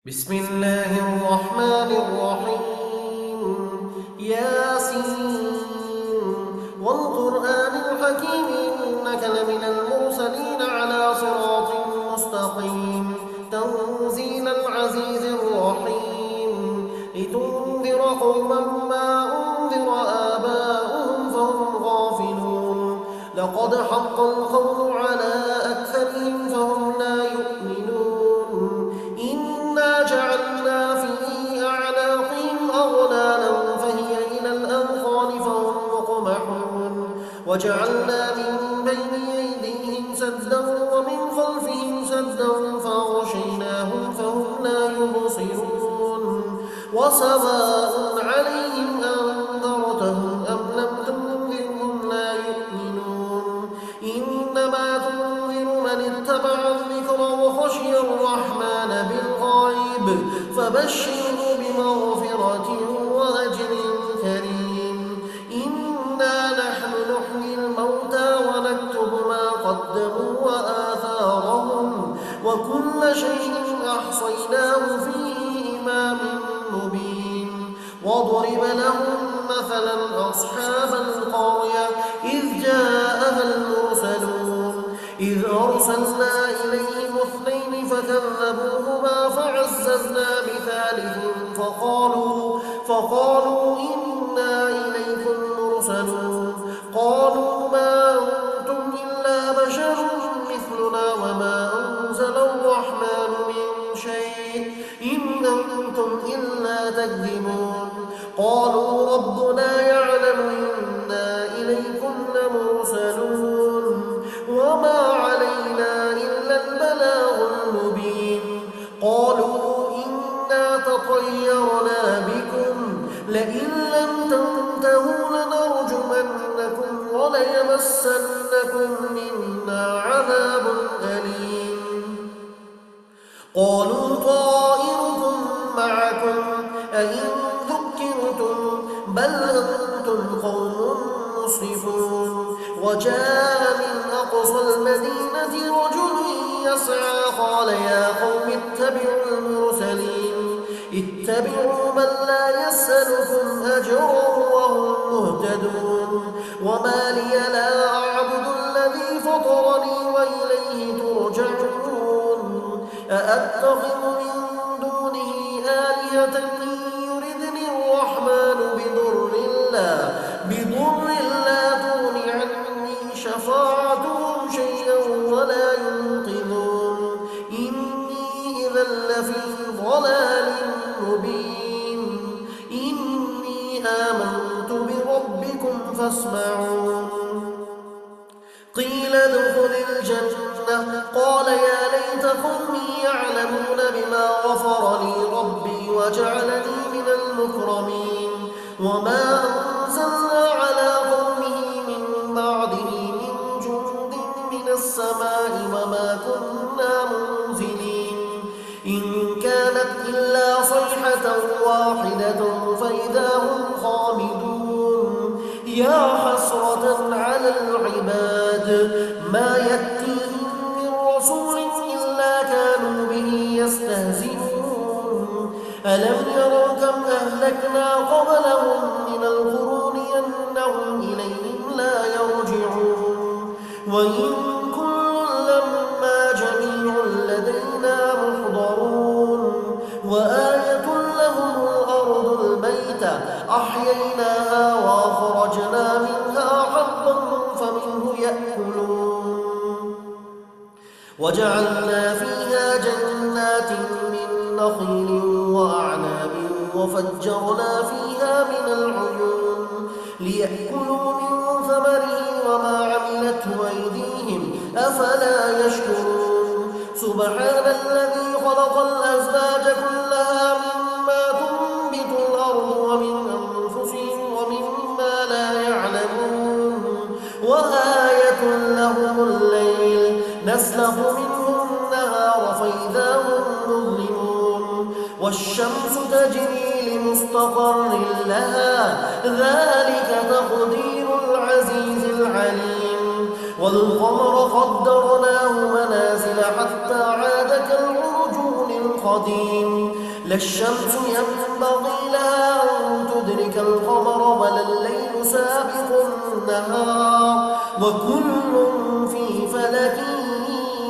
بسم الله الرحمن الرحيم ياسين والقرآن الحكيم إنك لمن المرسلين على صراط مستقيم تنزيل العزيز الرحيم لتنذر قوما ما أنذر آباؤهم فهم غافلون لقد حق القول على أكثرهم فهم لا يؤمنون إنا جعلنا في أعناقهم أغلالا فهي إلى الأذقان فهم مقمحون وجعلنا من بين أيديهم سدا ومن خلفهم سدا فأغشيناهم فهم لا يبصرون وسواء عليهم أنذرتهم أم لم تنذرهم لا يؤمنون إنما تنذر من اتبع الذكر وخشي الرحمن بالغيب فبشره بمغفرة وأجر كريم إنا نحن نحيي الموتى ونكتب ما قدموا وآثارهم وكل شيء أحصيناه في إمام مبين وضرب لهم مثلا أصحاب القرية إذ جاءها المرسلون إذ أرسلنا إليهم اثنين فكذبوهما فعززنا بثالث فقالوا إنا إليكم مرسلون قالوا ما أنتم إلا بشر مثلنا وما أنزل الرحمن من شيء إن أنتم إلا تكذبون قالوا ربنا يعلم إنا إليكم لمرسلون وما علينا إلا البلاغ المبين قالوا إنا تطيرنا بكم لئن لم تنتهوا لنرجمنكم وليمسنكم منا عذاب أليم قالوا طائركم معكم أئن ذكرتم بل أنتم قوم مسرفون وجاء من أقصى المدينة رجل يسعى قال يا قوم اتبعوا المرسلين اتبعوا من لا يسألكم أجرا وهم مهتدون وما لي لا أعبد الذي فطرني وإليه ترجعون أأتخذ من دونه آلهة يردني الرحمن بضر لا تغني عني شفاعتهم شيئا ولا ينقذون إني إذا لفي ضلال مبين إني آمنت بربكم فاسمعون قيل ادخل الجنة قال يا ليت قومي يعلمون بما غفر لي ربي وجعلني من المكرمين وما أنزلنا على قومه من بعده من جند من السماء وما كنا منزلين إن كانت إلا صيحة واحدة فإذا هم خامدون يا حسرة على العباد ما يأتيهم من رسول إلا كانوا به يستهزئون ألم يروا كم أهلكنا قبلهم من القرون أنهم إليهم لا يرجعون وإن كل لما جميع لدينا محضرون وآية لهم الأرض الميتة أحييناها وأخرجنا منها حبا فمنه يأكلون وجعلنا فيها جنات من نخيل وأعناب وفجرنا فيها من العيون ليأكلوا من ثمره وما عملته أيديهم أفلا يشكرون سبحان الذي خلق الأزواج كلها مما تنبت الأرض ومن أنفسهم ومما لا يعلمون وآية لهم الليل نسلخ منه النهار فإذا هم مظلمون والشمس تجري لمستقر لها ذلك تقدير العزيز العليم والقمر قدرناه منازل حتى عاد كالعرجون قديم لا الشمس ينبغي لها أن تدرك القمر ولا الليل سابق النهار وكل في فلك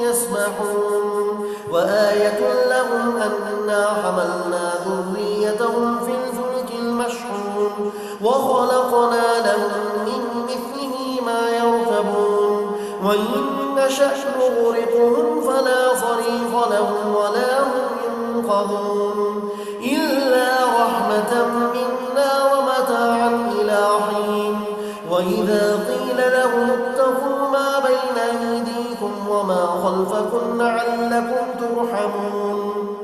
يسبحون وآية لهم أنا حملنا ذريتهم في الفلك المشحون وخلقنا لهم من مثله ما يركبون وإن نشأ نغرقهم فلا صريخ لهم ولا هم ينقذون إلا رحمة منا ومتاعا إلى حين وإذا قيل لهم اتقوا ما بين أيديكم وما خلفكم لعلكم ترحمون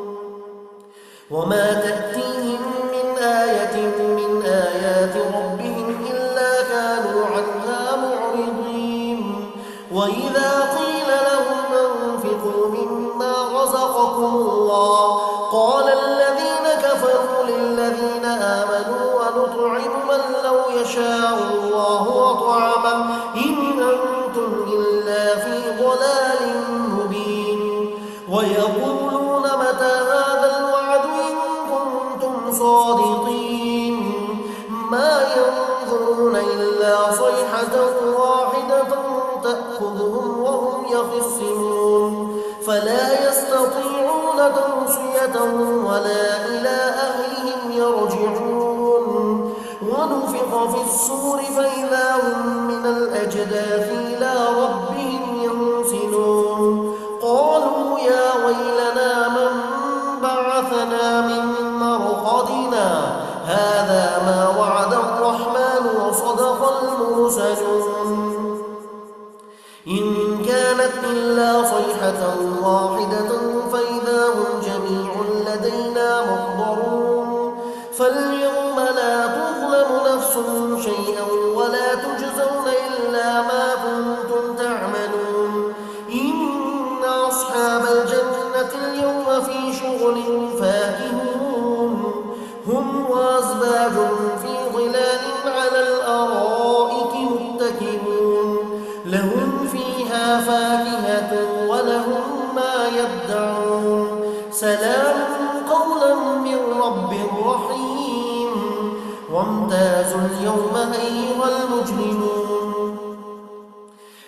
وما تأتيهم من آية من آيات ربهم إلا كانوا عنها معرضين وإذا قيل لهم أنفقوا مما رزقكم الله قال الذين كفروا للذين آمنوا ونطعم من لو يشاء الله أطعمه إن أنتم إلا في ضلال مبين ويقولون متى هذا الوعد إن كنتم صادقين ما ينظرون إلا صيحة واحدة تأخذهم وهم يخصمون فلا يستطيعون توصية ولا إلى أهلهم يرجعون ونفخ في الصور فإذا هم من الأجداث إلى ربهم ينسلون قالوا يا ويلنا من بعثنا من مرقدنا هذا ما وعد الرحمن وصدق المرسلون إن كانت إلا صيحة واحدة فإذا هم جميع لدينا محضرون فاليوم لا تظلم نفس شيئا ولا تجزون إلا ما كنتم تعملون إن أصحاب الجنة اليوم في شغل فاكهون هم وأزواجهم في ظلال على الأرائك متكئون لهم فيها فاكهة ولهم ما يدعون سلام قولا من رب رحيم وامتازوا اليوم أيها المجرمون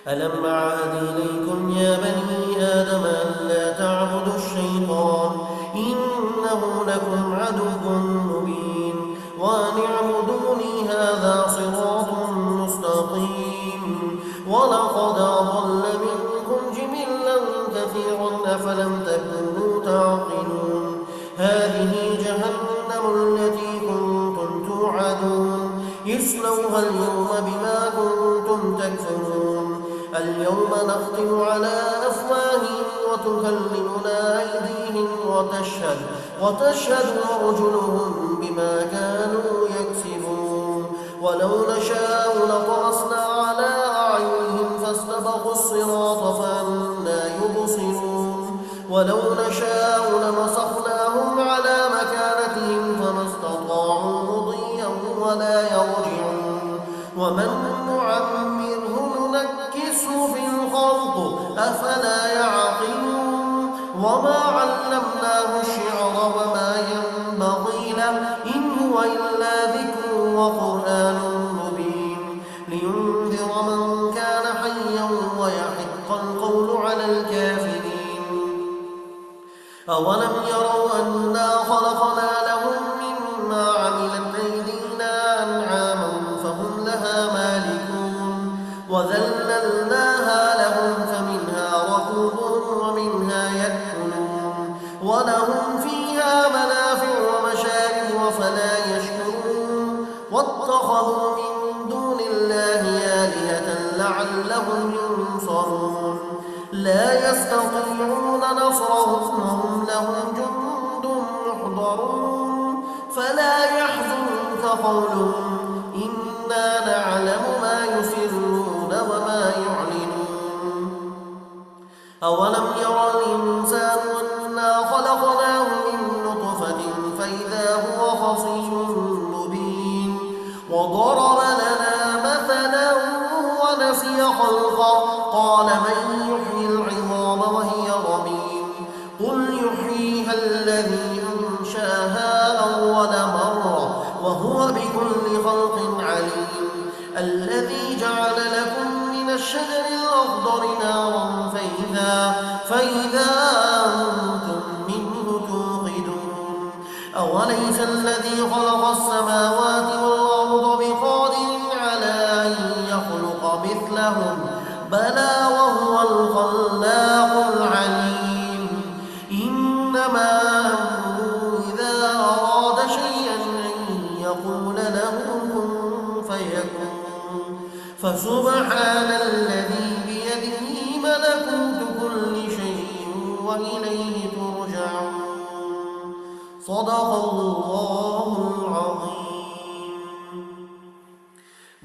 ألم أعهد إليكم يا بني آدم ألا تعبدوا الشيطان إنه لكم عدو مبين وأن اعبدوني هذا صراط مستقيم ولقد أضل منكم جبلا كثيرا أفلم تكونوا تعقلون هذه جهنم التي كنتم توعدون اصلوها اليوم بما كنتم تكفرون اليوم نختم على أفواههم وتكلمنا أيديهم وتشهد أرجلهم بما كانوا يكسبون ولو نشاء لطمسنا على أعينهم فاستبقوا الصراط فأنى يبصرون ولو نشاء لمسخناهم على مكانتهم فما استطاعوا مضيا ولا يرجعون ومن نعمره ننكسه في الخلق أفلا يعقلون وما علمناه الشعر وما ينبغي له إن هو إلا ذكر وقرآن مبين لينذر من كان حيا ويحق القول على الكافرين أولم يروا أنا خلقنا لهم مما عملت أيدينا أنعاما فهم لها مالكون وذللناها لهم فمنها ركوبهم ومنها يأكلون ولهم فيها منافع ومشارب وفلا يشكرون واتخذوا من دون الله آلهة لعلهم ينصرون لا يستطيعون نصرهم وهم لهم جند محضرون فلا يحزنك قولهم إنا نعلم ما يسرون وما يعلنون أولم يرى الإنسان أنا خلقناه من نطفة فإذا هو خصيم مبين وضرب لنا مثلا ونسي خلقه قال من يحيي العظام وهي رميم قل يحييها الذي أوليس الذي خلق السماوات والأرض بقادر على أن يخلق مثلهم بلى وهو الخلاق العليم إنما أمره إذا أراد شيئا أن يقول له كن فيكون فسبحان الذي بيده ملكوت كل شيء وإليه ترجعون صدق الله العظيم.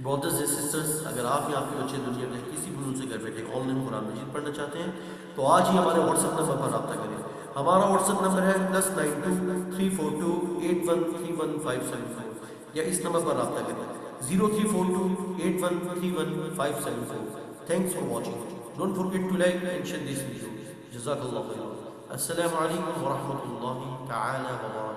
Brothers and sisters, अगर आप या आपके बच्चे दुनिया में किसी भी उनसे घर बैठे ऑनलाइन कुरान मजीद पढ़ना चाहते हैं तो आज ही हमारे व्हाट्सएप नंबर पर रब्ता करें। हमारा व्हाट्सएप नंबर है +923428131574 या इस नंबर पर रब्ता करें 0342813154। Thanks for watching. Don't forget to like and share this video. जज़ाकल्लाहु खैरन। अस्सलामु अलैकुम व रहमतुल्लाहि तआला व बरकातहू।